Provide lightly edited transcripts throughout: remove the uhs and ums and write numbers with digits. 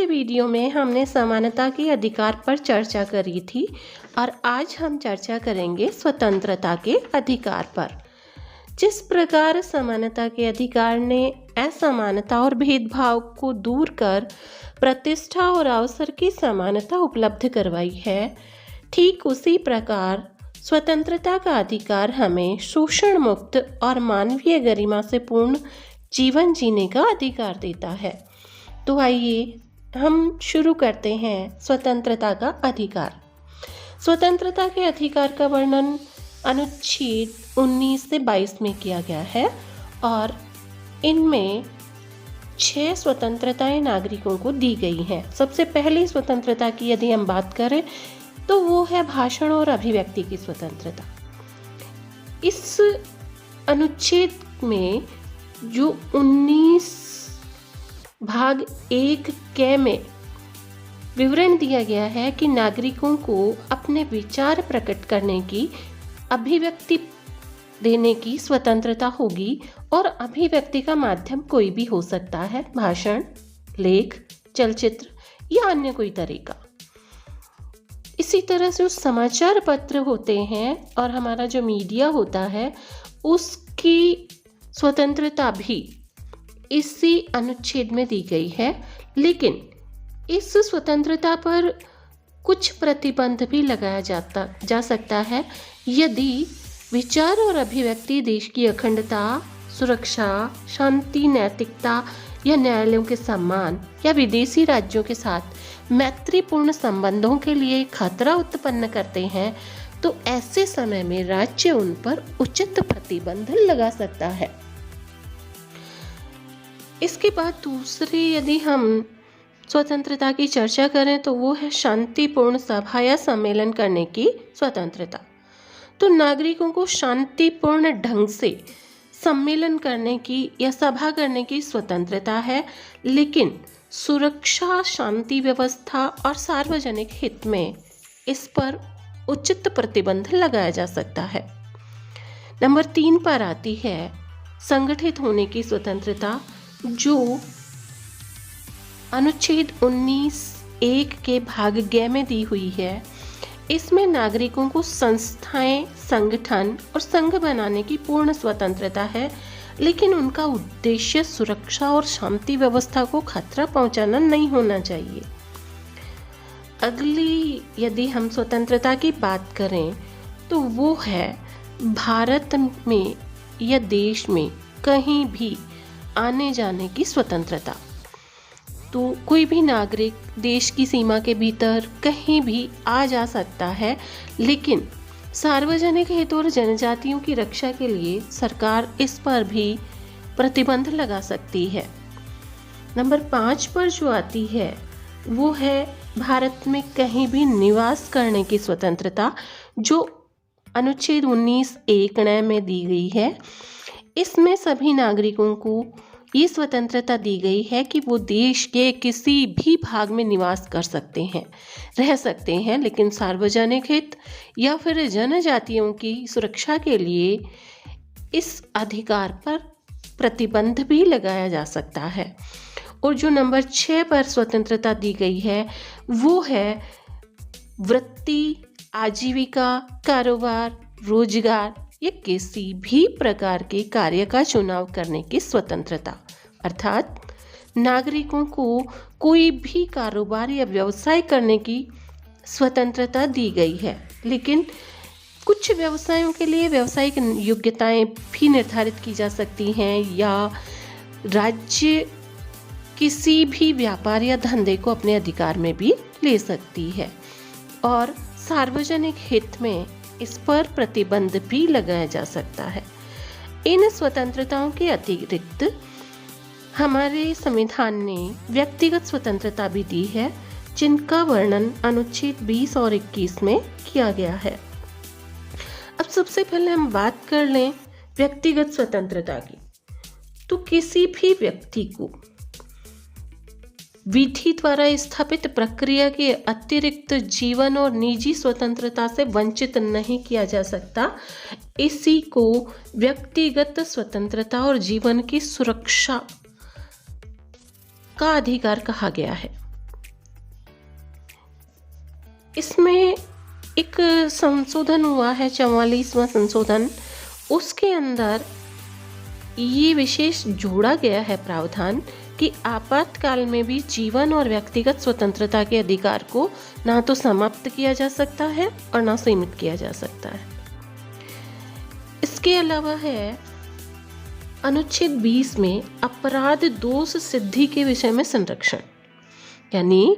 पिछले वीडियो में हमने समानता के अधिकार पर चर्चा करी थी और आज हम चर्चा करेंगे स्वतंत्रता के अधिकार पर। जिस प्रकार समानता के अधिकार ने असमानता और भेदभाव को दूर कर प्रतिष्ठा और अवसर की समानता उपलब्ध करवाई है, ठीक उसी प्रकार स्वतंत्रता का अधिकार हमें शोषण मुक्त और मानवीय गरिमा से पूर्ण जीवन जीने का अधिकार देता है। तो आइए हम शुरू करते हैं स्वतंत्रता का अधिकार। स्वतंत्रता के अधिकार का वर्णन अनुच्छेद 19 से 22 में किया गया है और इनमें 6 स्वतंत्रताएं नागरिकों को दी गई हैं। सबसे पहली स्वतंत्रता की यदि हम बात करें तो वो है भाषण और अभिव्यक्ति की स्वतंत्रता। इस अनुच्छेद में जो 19 भाग 1 क में विवरण दिया गया है कि नागरिकों को अपने विचार प्रकट करने की, अभिव्यक्ति देने की स्वतंत्रता होगी और अभिव्यक्ति का माध्यम कोई भी हो सकता है, भाषण, लेख, चलचित्र या अन्य कोई तरीका। इसी तरह से जो समाचार पत्र होते हैं और हमारा जो मीडिया होता है उसकी स्वतंत्रता भी इसी अनुच्छेद में दी गई है, लेकिन इस स्वतंत्रता पर कुछ प्रतिबंध भी लगाया जा सकता है यदि विचार और अभिव्यक्ति देश की अखंडता, सुरक्षा, शांति, नैतिकता या न्यायालयों के सम्मान या विदेशी राज्यों के साथ मैत्रीपूर्ण संबंधों के लिए खतरा उत्पन्न करते हैं, तो ऐसे समय में राज्य उन पर उचित प्रतिबंध लगा सकता है। इसके बाद दूसरी यदि हम स्वतंत्रता की चर्चा करें तो वो है शांतिपूर्ण सभा या सम्मेलन करने की स्वतंत्रता। तो नागरिकों को शांतिपूर्ण ढंग से सम्मेलन करने की या सभा करने की स्वतंत्रता है, लेकिन सुरक्षा, शांति व्यवस्था और सार्वजनिक हित में इस पर उचित प्रतिबंध लगाया जा सकता है। नंबर 3 पर आती है संगठित होने की स्वतंत्रता, जो अनुच्छेद 19(1) के भाग ग में दी हुई है। इसमें नागरिकों को संस्थाएं, संगठन और संघ बनाने की पूर्ण स्वतंत्रता है, लेकिन उनका उद्देश्य सुरक्षा और शांति व्यवस्था को खतरा पहुंचाना नहीं होना चाहिए। अगली यदि हम स्वतंत्रता की बात करें तो वो है भारत में या देश में कहीं भी आने जाने की स्वतंत्रता। तो कोई भी नागरिक देश की सीमा के भीतर कहीं भी आ जा सकता है, लेकिन सार्वजनिक हित और जनजातियों की रक्षा के लिए सरकार इस पर भी प्रतिबंध लगा सकती है। नंबर 5 पर जो आती है वो है भारत में कहीं भी निवास करने की स्वतंत्रता, जो अनुच्छेद 19(1) में दी गई है। इसमें सभी नागरिकों को ये स्वतंत्रता दी गई है कि वो देश के किसी भी भाग में निवास कर सकते हैं, रह सकते हैं, लेकिन सार्वजनिक हित या फिर जनजातियों की सुरक्षा के लिए इस अधिकार पर प्रतिबंध भी लगाया जा सकता है। और जो नंबर 6 पर स्वतंत्रता दी गई है वो है वृत्ति, आजीविका, कारोबार, रोजगार या किसी भी प्रकार के कार्य का चुनाव करने की स्वतंत्रता। अर्थात नागरिकों को कोई भी कारोबार या व्यवसाय करने की स्वतंत्रता दी गई है, लेकिन कुछ व्यवसायों के लिए व्यावसायिक योग्यताएं भी निर्धारित की जा सकती हैं या राज्य किसी भी व्यापार या धंधे को अपने अधिकार में भी ले सकती है। और सार्वजनिक हित में इस पर प्रतिबंध भी लगाया जा सकता है। इन स्वतंत्रताओं के अतिरिक्त हमारे संविधान ने व्यक्तिगत स्वतंत्रता भी दी है, जिनका वर्णन अनुच्छेद 20 और 21 में किया गया है। अब सबसे पहले हम बात कर लें व्यक्तिगत स्वतंत्रता की। तो किसी भी व्यक्ति को विधि द्वारा स्थापित प्रक्रिया के अतिरिक्त जीवन और निजी स्वतंत्रता से वंचित नहीं किया जा सकता। इसी को व्यक्तिगत स्वतंत्रता और जीवन की सुरक्षा का अधिकार कहा गया है। इसमें एक संशोधन हुआ है, 44वां संशोधन। उसके अंदर ये विशेष जोड़ा गया है प्रावधान कि आपातकाल में भी जीवन और व्यक्तिगत स्वतंत्रता के अधिकार को ना तो समाप्त किया जा सकता है और ना सीमित किया जा सकता है। इसके अलावा है अनुच्छेद 20 में अपराध दोष सिद्धि के विषय में संरक्षण, यानी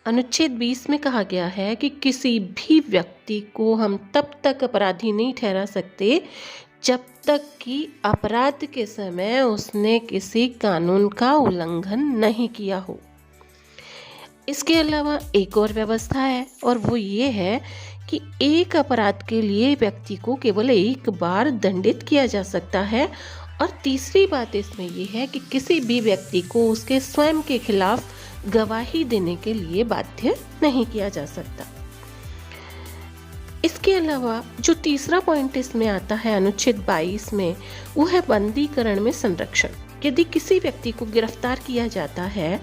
अनुच्छेद 20 में कहा गया है कि किसी भी व्यक्ति को हम तब तक अपराधी नहीं ठहरा सकते जब तक कि अपराध के समय उसने किसी कानून का उल्लंघन नहीं किया हो। इसके अलावा एक और व्यवस्था है और वो ये है कि एक अपराध के लिए व्यक्ति को केवल एक बार दंडित किया जा सकता है। और तीसरी बात इसमें ये है कि किसी भी व्यक्ति को उसके स्वयं के खिलाफ गवाही देने के लिए बाध्य नहीं किया जा सकता। इसके अलावा जो तीसरा पॉइंट इसमें आता है अनुच्छेद 22 में, वो है बंदीकरण में संरक्षण। यदि किसी व्यक्ति को गिरफ्तार किया जाता है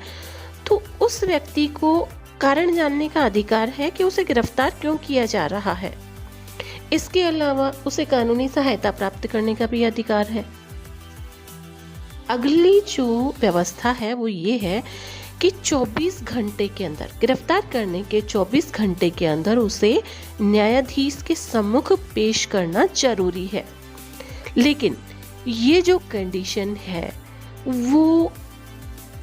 तो उस व्यक्ति को कारण जानने का अधिकार है कि उसे गिरफ्तार क्यों किया जा रहा है। इसके अलावा उसे कानूनी सहायता प्राप्त करने का भी अधिकार है। अगली जो व्यवस्था है वो ये है कि 24 घंटे के अंदर, गिरफ्तार करने के 24 घंटे के अंदर उसे न्यायाधीश के सम्मुख पेश करना जरूरी है। लेकिन ये जो कंडीशन है वो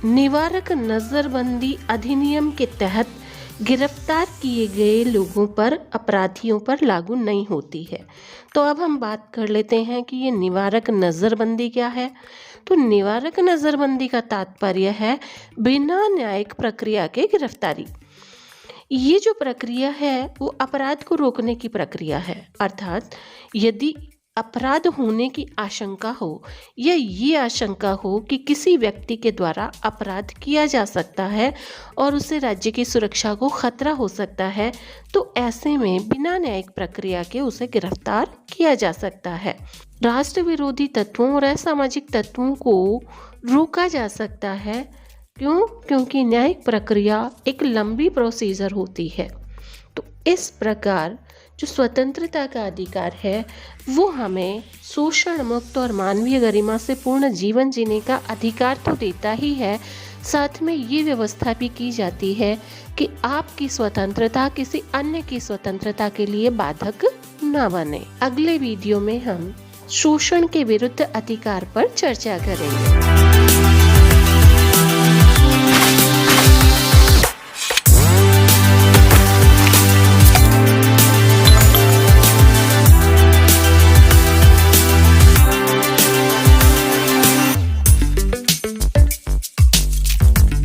निवारक नजरबंदी अधिनियम के तहत गिरफ्तार किए गए लोगों पर, अपराधियों पर लागू नहीं होती है। तो अब हम बात कर लेते हैं कि ये निवारक नजरबंदी क्या है। तो निवारक नजरबंदी का तात्पर्य है बिना न्यायिक प्रक्रिया के गिरफ्तारी। ये जो प्रक्रिया है वो अपराध को रोकने की प्रक्रिया है, अर्थात यदि अपराध होने की आशंका हो या ये आशंका हो कि किसी व्यक्ति के द्वारा अपराध किया जा सकता है और उससे राज्य की सुरक्षा को खतरा हो सकता है, तो ऐसे में बिना न्यायिक प्रक्रिया के उसे गिरफ्तार किया जा सकता है। राष्ट्र विरोधी तत्वों और असामाजिक तत्वों को रोका जा सकता है। क्यों? क्योंकि न्यायिक प्रक्रिया एक लंबी प्रोसीजर होती है। तो इस प्रकार जो स्वतंत्रता का अधिकार है वो हमें शोषण मुक्त और मानवीय गरिमा से पूर्ण जीवन जीने का अधिकार तो देता ही है, साथ में ये व्यवस्था भी की जाती है कि आपकी स्वतंत्रता किसी अन्य की स्वतंत्रता के लिए बाधक न बने। अगले वीडियो में हम शोषण के विरुद्ध अधिकार पर चर्चा करेंगे।